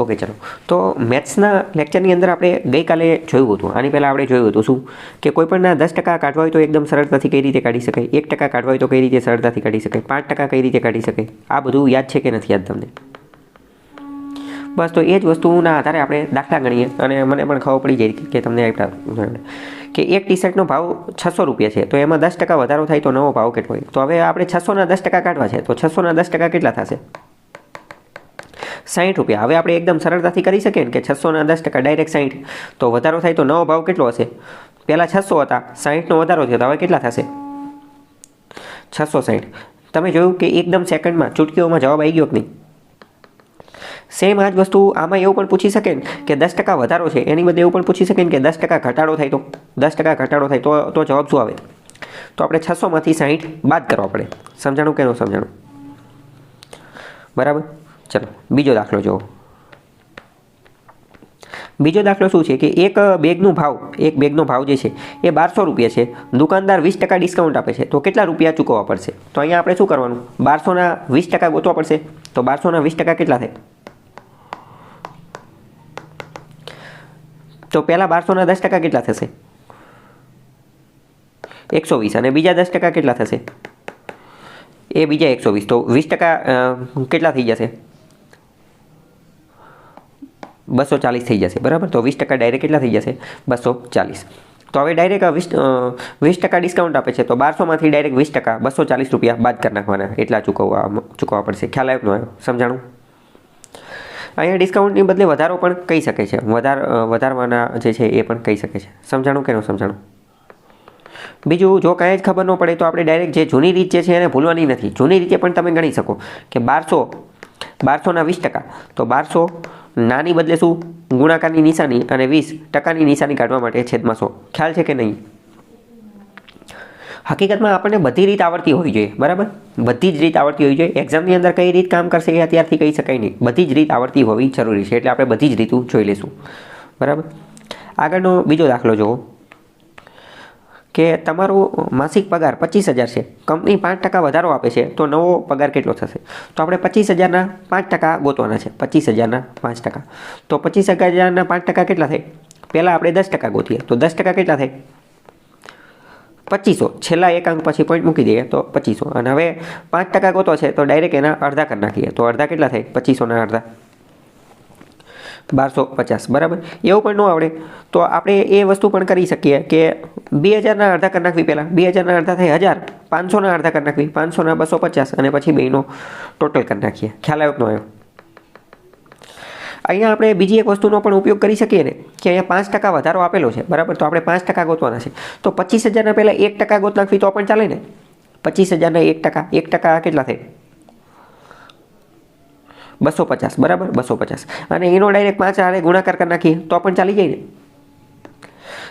Okay ચલો, તો મેથ્સના લેક્ચરની અંદર આપણે ગઈકાલે જોયું હતું, આની પહેલાં આપણે જોયું હતું શું કે કોઈપણના 10% કાઢવા હોય તો એકદમ સરળતાથી કઈ રીતે કાઢી શકાય, 1% કાઢવા હોય તો કઈ રીતે સરળતાથી કાઢી શકાય, 5% કઈ રીતે કાઢી શકાય, આ બધું યાદ છે કે નથી યાદ તમને? બસ તો એ જ વસ્તુના આધારે આપણે દાખલા ગણીએ અને મને પણ ખબર પડી જાય કે તમને કે એક ટી શર્ટનો ભાવ 600 રૂપિયા છે, તો એમાં 10% વધારો થાય તો નવો ભાવ કેટલો હોય? તો હવે આપણે 600ના 10% કાઢવા છે, તો 600ના 10% કેટલા થશે? 60 રૂપિયા. હવે આપણે એકદમ સરળતાથી કરી શકીએ ને કે 600ના 10% ડાયરેક્ટ 60, તો વધારો થાય તો નવો ભાવ કેટલો હશે? પહેલાં 600 હતા, 60નો વધારો થયો તો હવે કેટલા થશે? 660. તમે જોયું કે એકદમ સેકન્ડમાં ચૂટકીઓમાં જવાબ આવી ગયો કે નહીં? સેમ આ જ વસ્તુ આમાં એવું પણ પૂછી શકે ને કે 10% વધારો છે, એની બદલે એવું પણ પૂછી શકે ને કે 10% ઘટાડો થાય તો 10% ઘટાડો થાય તો જવાબ શું આવે? તો આપણે 600માંથી 60 બાદ કરવા પડે. સમજાણું કે ન સમજાણું? બરાબર. ચલો બીજો દાખલો જુઓ. બીજો દાખલો શું છે કે એક બેગનો ભાવ જે છે એ 1200 રૂપિયા છે, દુકાનદાર 20% ડિસ્કાઉન્ટ આપે છે, તો કેટલા રૂપિયા ચૂકવવા પડશે? તો અહીંયા આપણે શું કરવાનું? 1200ના 20% ગોતવા પડશે. તો 1200ના 20% કેટલા થાય? તો પહેલાં 1200ના 10% કેટલા થશે? 120. અને બીજા 10% કેટલા થશે? એ બીજા 120. તો 20% કેટલા થઈ જશે? 240 થઈ જશે. બરાબર. તો 20% ડાયરેક્ટ કેટલા થઈ જશે? 240. તો હવે ડાયરેક્ટ 20% ડિસ્કાઉન્ટ આપે છે, તો 1200માંથી ડાયરેક્ટ 20% 240 રૂપિયા બાદ કરી નાખવાના, એટલા ચૂકવવા પડશે. ખ્યાલ આવ્યો ન આવ્યો? સમજાણું? અહીંયા ડિસ્કાઉન્ટની બદલે વધારો પણ કહી શકે છે, વધારવાના જે છે એ પણ કહી શકે છે. સમજાણું કે ન સમજાણું? બીજું, જો કાંઈ જ ખબર ન પડે તો આપણે ડાયરેક્ટ જે જૂની રીત જે છે એને ભૂલવાની નથી. જૂની રીતે પણ તમે ગણી શકો કે 1200ના 20%, તો 1200 નાની બદલે શું? ગુણાકારની નિશાની અને 20%ની નિશાની કાઢવા માટે છેદમાં 100. ખ્યાલ છે કે નહીં? હકીકતમાં આપણને બધી રીત આવડતી હોવી જોઈએ. બરાબર. બધી જ રીત આવડતી હોવી જોઈએ. એક્ઝામની અંદર કઈ રીત કામ કરશે એ અત્યારથી કહી શકાય નહીં. બધી જ રીત આવડતી હોવી જરૂરી છે, એટલે આપણે બધી જ રીતું જોઈ લઈશું. બરાબર. આગળનો બીજો દાખલો જુઓ કે તમારો માસિક પગાર 25,000 છે, કંપની 5% વધારો આપે છે, તો નવો પગાર કેટલો થશે? તો આપણે 25,000ના 5% ગોતવાના છે. 25,000ના 5%. તો 25,000ના 5% કેટલા થાય? પહેલાં આપણે 10% ગોતીએ, તો 10% કેટલા થાય? 2500. છેલ્લા એક અંક પછી પોઈન્ટ મૂકી દઈએ તો 2500. અને હવે 5% ગોતો છે, તો ડાયરેક્ટ એના અડધા કરી નાખીએ, તો અડધા કેટલા થાય? 2500ના અડધા 1250. બરાબર. એવું પણ ન આવડે તો આપણે એ વસ્તુ પણ કરી શકીએ કે 2000ના અડધા કરી નાખવી. પહેલાં 2000ના અડધા થાય 1000, 500ના અડધા કરી નાખવી, 500ના 250, અને પછી બેનો ટોટલ કરી નાખીએ. ખ્યાલ આવ્યો કે ન આવ્યો? અહીંયા આપણે બીજી એક વસ્તુનો પણ ઉપયોગ કરી શકીએ ને કે અહીંયા 5% વધારો આપેલો છે. બરાબર. તો આપણે 5% ગોતવાના છે, તો 25,000ના પહેલાં 1% ગોત નાખવી તો પણ ચાલે ને? 25,000ના 1% કેટલા થાય? 250. બરાબર. 250. અને એનો ડાયરેક્ટ 5 હારે ગુણાકાર કરી નાખીએ તો પણ ચાલી જાય ને?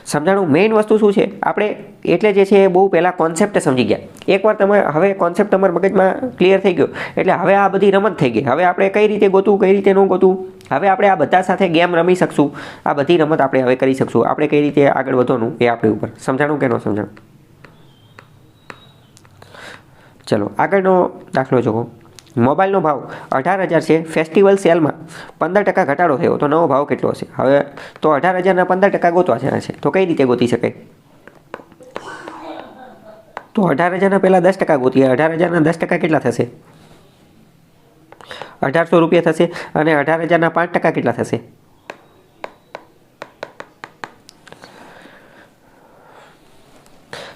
સમજાણું? મેઇન વસ્તુ શું છે, આપણે એટલે જે છે એ બહુ પહેલાં કોન્સેપ્ટ સમજી ગયા. એકવાર તમે હવે કોન્સેપ્ટ તમારા મગજમાં ક્લિયર થઈ ગયો એટલે હવે આ બધી રમત થઈ ગઈ. હવે આપણે કઈ રીતે ગોતવું, કઈ રીતે ન ગોતવું, હવે આપણે આ બધા સાથે ગેમ રમી શકશું. આ બધી રમત આપણે હવે કરી શકશું. આપણે કઈ રીતે આગળ વધવાનું એ આપણી ઉપર. સમજાણું કે ન સમજાણું? ચલો આગળનો દાખલો જુઓ. મોબાઈલનો ભાવ 18,000 છે, ફેસ્ટિવલ સેલમાં 15% ઘટાડો થયો, તો નવો ભાવ કેટલો હશે? હવે તો 18,000ના 15% ગોતવા છે, તો કઈ રીતે ગોતી શકાય? તો 18,000ના પહેલાં 10% ગોતીએ. 18,000ના 10% કેટલા થશે? 1800 રૂપિયા થશે. અને 18,000ના 5% કેટલા થશે?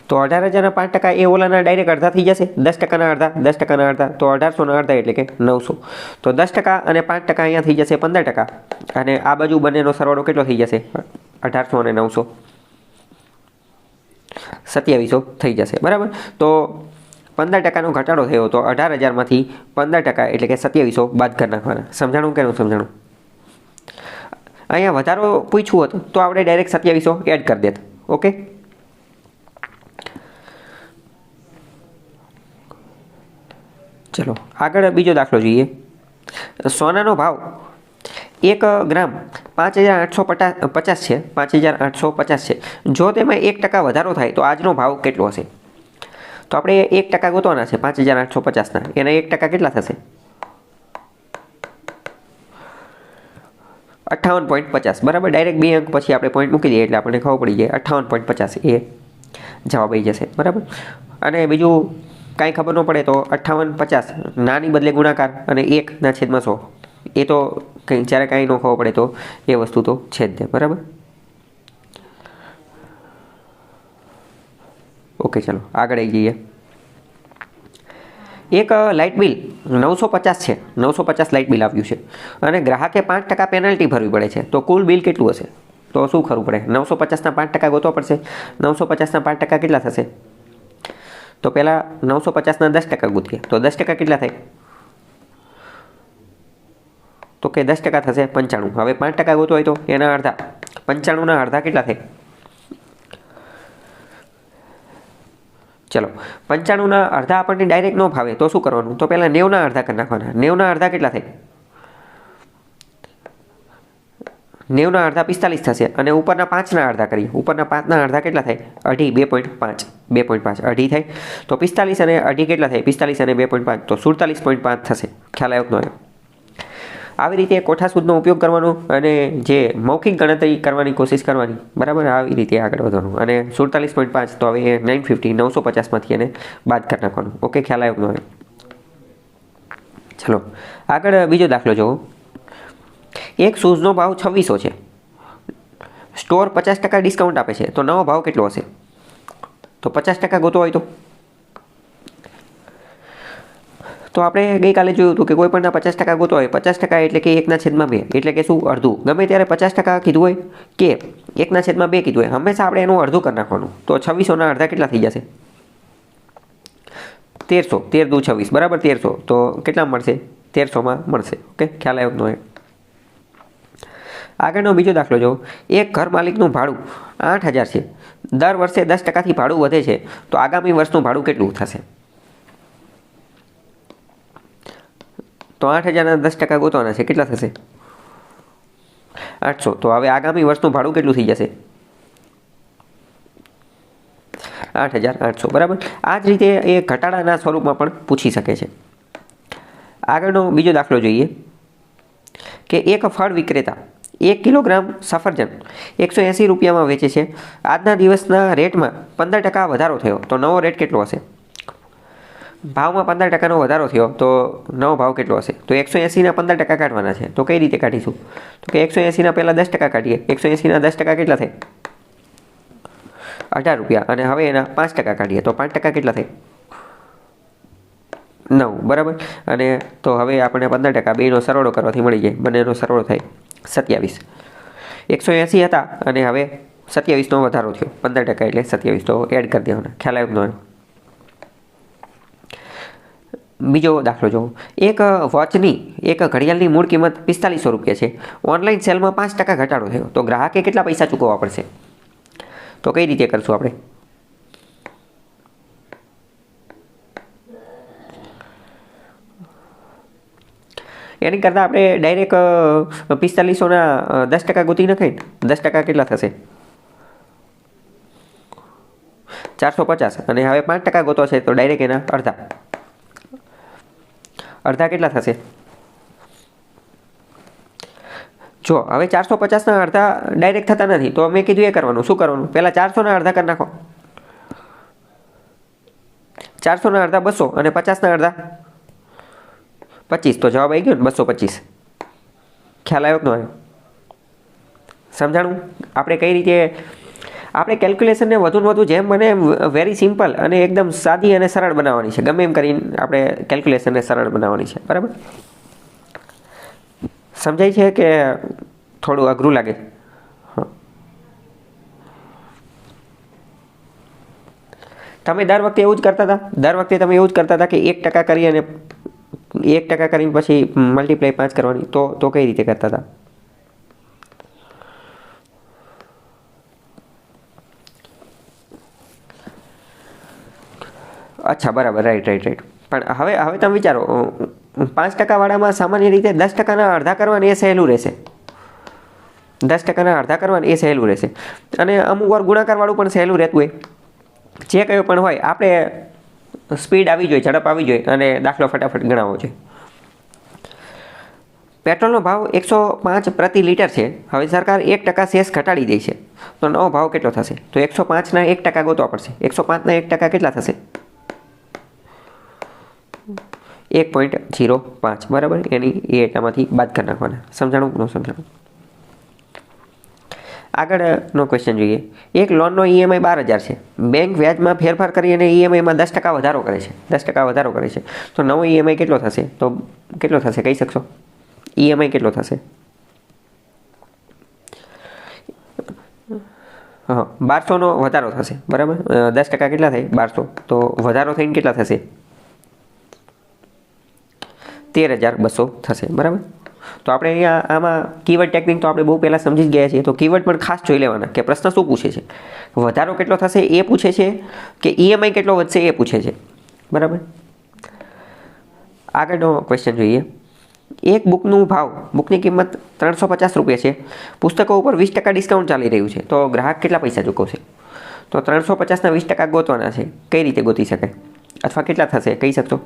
તો 18,000ના 5% એ ઓલાના ડાયરેક્ટ અડધા થઈ જશે. 10%ના અડધા, 10%ના અડધા, તો 1800ના અડધા એટલે કે 900. તો 10% અને 5% અહીંયા થઈ જશે 15%. અને આ બાજુ બંનેનો સરવાળો કેટલો થઈ જશે? 1800 અને 900 2700 થઈ જશે. બરાબર. તો 15%નો ઘટાડો થયો, તો 18,000માંથી 15% એટલે કે 2700 બાદ કરી નાખવાના. સમજાણું કે ન સમજાણું? અહીંયા વધારો પૂછવું હતું તો આપણે ડાયરેક્ટ 2700 એડ કરી દેત. ઓકે. ચલો આગળ બીજો દાખલો જોઈએ. સોનાનો ભાવ 1 ગ્રામ 5,850 છે. 5,850 છે. જો તેમાં 1% વધારો થાય તો આજનો ભાવ કેટલો હશે? તો આપણે 1% ગોતવાના છે 5,850ના. એના 1% કેટલા થશે? 58.50 બરાબર. ડાયરેક્ટ 2 અંક પછી આપણે પોઈન્ટ મૂકી દઈએ એટલે આપણને ખબર પડી જાય 58.50 એ જવાબ આવી જશે બરાબર. અને બીજું કાંઈ ખબર ન પડે તો 58.50 નાની બદલે ગુણાકાર અને 1/100 એ તો જ્યારે કાંઈ ન ખબર પડે તો એ વસ્તુ તો છે જ ને બરાબર. ઓકે ચલો આગળ આવી જઈએ. એક લાઇટ બિલ 950 છે, 950 લાઇટ બિલ આવ્યું છે અને ગ્રાહકે 5% પેનલ્ટી ભરવી પડે છે, તો કુલ બિલ કેટલું હશે? તો શું કરવું પડે? 950ના 5% ગોતવા પડશે. 950ના 5% કેટલા થશે? તો પહેલાં 950ના 10% ગોતીએ તો 10% કેટલા થાય? તો કે 10% થશે 95. હવે 5% ગોતવા હોય તો એના અડધા, 95ના અડધા કેટલા થાય? ચલો 95ના અડધા આપણને ડાયરેક્ટ ન ફાવે તો શું કરવાનું? તો પહેલાં 90ના અડધા કરી નાખવાના. 90ના અડધા કેટલા થાય? 90ના અડધા 45 થશે અને ઉપરના 5ના અડધા કરીએ. ઉપરના 5ના અડધા કેટલા થાય? અઢી, 2.5, 2.5 અઢી થાય. તો 45 અને અઢી કેટલા થાય? 45 અને 2.5 તો 47.5 થશે. ખ્યાલ આવ્યો કે ન આવ્યો? આવી રીતે કોઠા સૂત્રનો ઉપયોગ કરવાનો અને જે મૌખિક ગણતરી કરવાની કોશિશ કરવાની બરાબર. આવી રીતે આગળ વધવાનું અને 47.5 તો હવે 950 950માંથી એને બાદ કરી નાખવાનું. ઓકે ખ્યાલ આવ્યો કે ન આવ્યો? ચલો આગળ બીજો દાખલો જુઓ. એક શૂઝનો ભાવ 2600 છે, સ્ટોર 50% ડિસ્કાઉન્ટ આપે છે, તો નવો ભાવ કેટલો હશે? તો 50% ગોતો હોય તો આપણે ગઈકાલે જોયું હતું કે કોઈ પણના 50% ગોતો હોય, 50% એટલે કે 1/2 એટલે કે શું? અડધું. ગમે ત્યારે 50% કીધું હોય કે 1/2 કીધું હોય, હંમેશા આપણે એનું અડધું કરી નાખવાનું. તો 2600ના અડધા કેટલા થઈ જશે? 1300, 13 દુ 26 બરાબર 1300. તો કેટલા મળશે? 1300માં મળશે. ઓકે ખ્યાલ આવ્યો કે ન આવ્યો? આગળનો બીજો દાખલો જો. એક ઘર માલિકનું ભાડું 8000 છે, દર વર્ષે 10%થી ભાડું વધે છે, તો આગામી વર્ષનું ભાડું કેટલું થશે? તો 8000ના 10% ગોતવાના છે, કેટલા થશે? 800. તો હવે આગામી વર્ષનું ભાડું કેટલું થઈ જશે? 8800 બરાબર. આ જ રીતે એ ઘટાડાના સ્વરૂપમાં પણ પૂછી શકે છે. આગળનો બીજો દાખલો જોઈએ કે એક ફળ વિક્રેતા 1 કિલોગ્રામ સફરજન 180 રૂપિયામાં વેચે છે. આજના દિવસના રેટમાં 15% વધારો થયો, તો નવો રેટ કેટલો હશે? ભાવમાં 15%નો વધારો થયો તો નવો ભાવ કેટલો હશે? તો 180ના 15% કાઢવાના છે. તો કઈ રીતે કાઢીશું? તો કે 180ના પહેલાં 10% કાઢીએ. 180ના 10% કેટલા થાય? 18 રૂપિયા. અને હવે એના 5% કાઢીએ તો 5% કેટલા થાય? 9 બરાબર. અને તો હવે આપણે 15% બેનો સરવાળો કરવાથી મળી જાય. બંનેનો સરવાળો થાય 27. 180 હતા અને હવે 27નો વધારો થયો, 15% એટલે 27 તો એડ કરી દેવાના. ખ્યાલ આવ્યો કે ન આવ્યો? બીજો દાખલો જો. એક વોચની એક ઘડિયાળની મૂળ કિંમત 4500 રૂપિયા છે, ઓનલાઈન સેલમાં 5% ઘટાડો થયો, તો ગ્રાહકે કેટલા પૈસા ચૂકવવા પડશે? તો કઈ રીતે કરશું આપણે? એની કરતાં આપણે ડાયરેક્ટ 4500ના 10% ગોતી નખાય ને. 10% કેટલા થશે? 450. અને હવે 5% ગોતો છે તો ડાયરેક્ટ એના અડધા. અડધા કેટલા થશે? જો હવે 450ના અડધા ડાયરેક્ટ થતા નથી તો મેં કીધું એ કરવાનું. શું કરવાનું? પહેલાં 400ના અડધા કરી નાખો. 400ના અડધા 200 અને 50ના અડધા 25. તો જવાબ આવી ગયો ને 225. ખ્યાલ આવ્યો કે ન આવ્યો? સમજાણું? આપણે કઈ રીતે આપણે કેલ્ક્યુલેશનને વધુ ને વધુ જેમ બને વેરી સિમ્પલ અને એકદમ સાદી અને સરળ બનાવવાની છે. ગમે એમ કરીને આપણે કેલ્ક્યુલેશનને સરળ બનાવવાની છે બરાબર. સમજાય છે કે થોડું અઘરું લાગે? તમે દર વખતે એવું જ કરતા હતા? દર વખતે તમે એવું જ કરતા હતા કે 1% કરી અને 1% કરીને પછી મલ્ટીપ્લાય 5 કરવાની? તો કઈ રીતે કરતા હતા? અચ્છા બરાબર. રાઈટ. પણ હવે તમે વિચારો 5% વાળામાં સામાન્ય રીતે 10%ના અડધા કરવાના એ સહેલું રહેશે. 10%ના અડધા કરવાના એ સહેલું રહેશે. અને અમુક વાર ગુણાકારવાળું પણ સહેલું રહેતું હોય. જે કયો પણ હોય, આપણે સ્પીડ આવી જોઈએ, ઝડપ આવી જોઈએ અને દાખલો ફટાફટ ગણાવવો જોઈએ. પેટ્રોલનો ભાવ 105 પ્રતિ લીટર છે. હવે સરકાર 1% સેસ ઘટાડી દે છે, તો નવો ભાવ કેટલો થશે? તો 105ના 1% ગોતવા પડશે. 105ના 1% કેટલા થશે? 1.05, બરાબર. એની એ એટલામાંથી બાદ કરી નાખવાના. સમજાણું ન સમજાણું? આગળનો ક્વેશ્ચન જોઈએ. એક લોનનો ઈએમઆઈ 12,000 છે. બેંક વ્યાજમાં ફેરફાર કરી અને ઈએમઆઈમાં 10% વધારો કરે છે. 10% વધારો કરે છે. તો નવો ઈએમઆઈ કેટલો થશે? તો કેટલો થશે કહી શકશો? ઈએમઆઈ કેટલો થશે? હા, 1200નો વધારો થશે, બરાબર. 10% કેટલા થાય? 1200. તો વધારો થઈને કેટલા થશે? 13,200 થશે, બરાબર. તો આપણે અહીંયા આમાં કીવર્ડ ટેકનિક તો આપણે બહુ પહેલાં સમજી જ ગયા છીએ. તો કીવર્ડ પણ ખાસ જોઈ લેવાના કે પ્રશ્ન શું પૂછે છે. વધારો કેટલો થશે એ પૂછે છે કે ઈએમઆઈ કેટલો વધશે એ પૂછે છે, બરાબર. આગળનો ક્વેશ્ચન જોઈએ. એક બુકની કિંમત 350 રૂપિયા છે. પુસ્તકો ઉપર 20% ડિસ્કાઉન્ટ ચાલી રહ્યું છે. તો ગ્રાહક કેટલા પૈસા ચૂકવશે? તો 350ના 20% ગોતવાના છે. કઈ રીતે ગોતી શકાય અથવા કેટલા થશે કહી શકશો?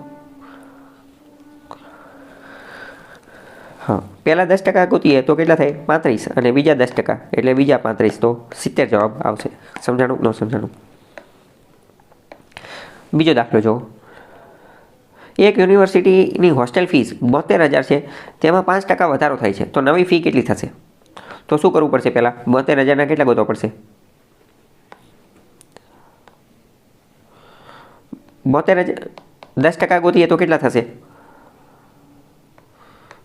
હા, પહેલાં 10% ગોતીએ તો કેટલા થાય? 35, અને બીજા 10% એટલે બીજા 35, તો 70 જવાબ આવશે. સમજાણું ન સમજાણું? બીજો દાખલો જુઓ. એક યુનિવર્સિટીની હોસ્ટેલ ફીસ 72,000 છે. તેમાં 5% વધારો થાય છે. તો નવી ફી કેટલી થશે? તો શું કરવું પડશે? પહેલાં 72,000ના કેટલા ગોતવા પડશે? 72,000 10% ગોતીએ તો કેટલા થશે?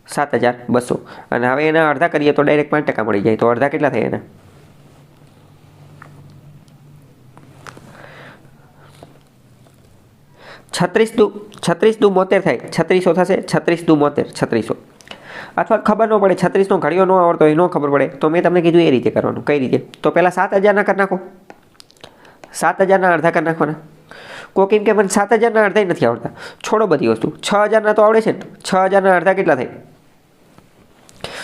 7,200. અને હવે એના અડધા કરીએ તો ડાયરેક્ટ 5% મળી જાય. તો અડધા કેટલા થાય એના? 36 દુ 72 થાય. 3600 થશે. 36 દુ 72, 3600. અથવા ખબર ન પડે, 36નો ઘડિયો ન આવડતો હોય, ન ખબર પડે, તો મેં તમને કીધું એ રીતે કરવાનું. કઈ રીતે? તો પહેલાં 7,000ના કરી નાખો. 7,000ના અડધા કરી નાખવાના. કોક એમ કે મને 7,000ના અડધા નથી આવડતા. છોડો બધી વસ્તુ. 6,000ના તો આવડે છે ને. 6,000ના અડધા કેટલા થાય?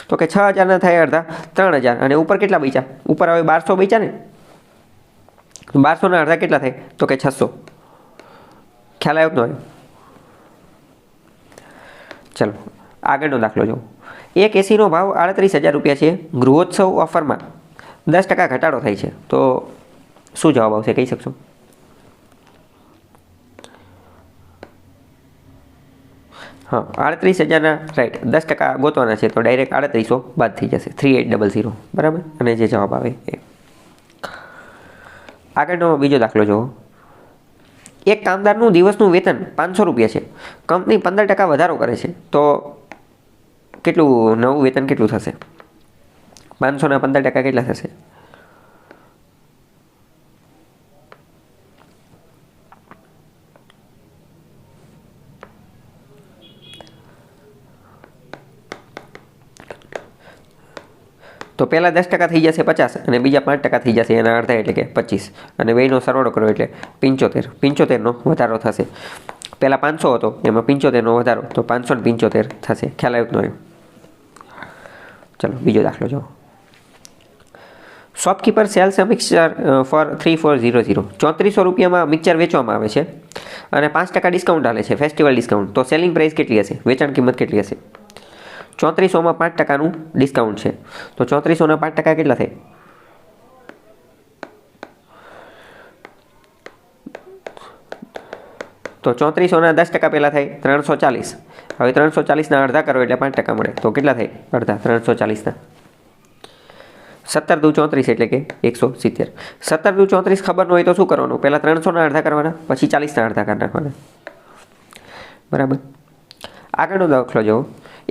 તો કે 6,000ના થાય અડધા 3,000. અને ઉપર કેટલા બચ્યા? ઉપર હવે 1200 બચ્યા ને. 1200ના અડધા કેટલા થાય? તો કે 600. ખ્યાલ આવ્યો કે ન આવ્યો? ચલો આગળનો દાખલો જો. એક એસીનો ભાવ 38,000 રૂપિયા છે. ગૃહોત્સવ ઓફરમાં 10% ઘટાડો થાય છે. તો શું જવાબ આવશે કહી શકશો? હા, 38,000ના રાઈટ 10% ગોતવાના છે. તો ડાયરેક્ટ 3800 બાદ થઈ જશે. 3800, બરાબર. અને જે જવાબ આવે એ. આગળનો બીજો દાખલો જુઓ. એક કામદારનું દિવસનું વેતન 500 રૂપિયા છે. કંપની 15% વધારો કરે છે. તો કેટલું નવું વેતન કેટલું થશે? 500ના 15% કેટલા થશે? તો પહેલાં 10% થઈ જશે 50, અને બીજા 5% થઈ જશે એના અડધા એટલે કે 25, અને બેયનો સરવાળો કરો એટલે 75. 75નો વધારો થશે. પહેલાં 500 હતો, એમાં 75નો વધારો, તો 575 થશે. ખ્યાલ આવ્યો કે ન આવ્યો? ચલો બીજો દાખલો જો. શોપકીપર સેલ્સ અ મિક્સર ફોર 3400. 3400 રૂપિયામાં મિક્સર વેચવામાં આવે છે અને 5% ડિસ્કાઉન્ટ આલે છે, ફેસ્ટિવલ ડિસ્કાઉન્ટ. તો સેલિંગ પ્રાઇસ કેટલી હશે? વેચાણ કિંમત કેટલી હશે? 3400માં 5%નું ડિસ્કાઉન્ટ છે. તો 3400ના 5% કેટલા થાય? તો 3400ના 10% પહેલાં થાય 340. હવે 340ના અડધા કરો એટલે 5% મળે. તો કેટલા થાય અડધા 340ના? 17 દુ 34 એટલે કે 170. 17 દુ 34 ખબર ન હોય તો શું કરવાનું? પહેલાં 300ના અડધા કરવાના, પછી 40ના અડધા કરી નાખવાના, બરાબર. આગળનો દાખલો જુઓ.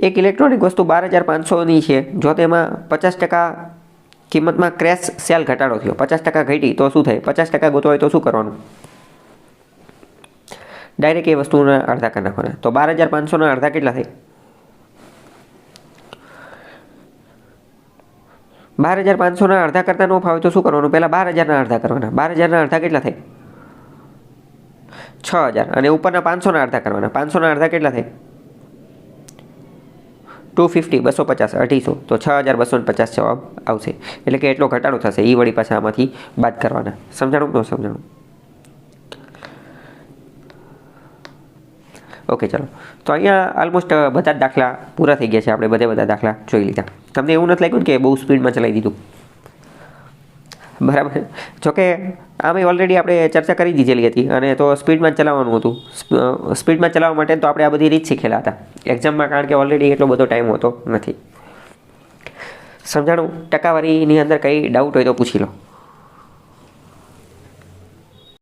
એક ઇલેક્ટ્રોનિક વસ્તુ 12,500ની છે. જો તેમાં 50% કિંમતમાં ક્રેશ સેલ ઘટાડો થયો, 50% ઘટી, તો શું થાય? 50% ગોતવા હોય તો શું કરવાનું? ડાયરેક્ટ એ વસ્તુના અડધા કરી નાખવાના. તો 12,500ના અડધા કેટલા થાય? 12,500ના અડધા કરતાં ન ફાવે તો શું કરવાનું? પહેલાં 12,000ના અડધા કરવાના. 12,000ના અડધા કેટલા થાય? 6,000. અને ઉપરના 500ના અડધા કરવાના. 500ના અડધા કેટલા થાય? 250, 250, 250. તો 6,250 જવાબ આવશે. એટલે કે એટલો ઘટાડો થશે. એ વળી પાછા આમાંથી બાદ કરવાના. સમજાણું કે ન સમજાણું? ઓકે ચાલો, તો અહીંયા ઓલમોસ્ટ બધા જ દાખલા પૂરા થઈ ગયા છે. આપણે બધા દાખલા જોઈ લીધા. તમને એવું નથી લાગ્યું કે બહુ સ્પીડમાં ચલાવી દીધું? બરાબર. જોકે આમે ઓલરેડી આપણે ચર્ચા કરી દીધેલી હતી અને તો સ્પીડમાં ચલાવવાનું હતું. સ્પીડમાં ચલાવવા માટે તો આપણે આ બધી રીત શીખેલા હતા એક્ઝામમાં, કારણ કે ઓલરેડી એટલો બધો ટાઈમ હોતો નથી. સમજાણું? ટકાવારીની અંદર કંઈ ડાઉટ હોય તો પૂછી લો.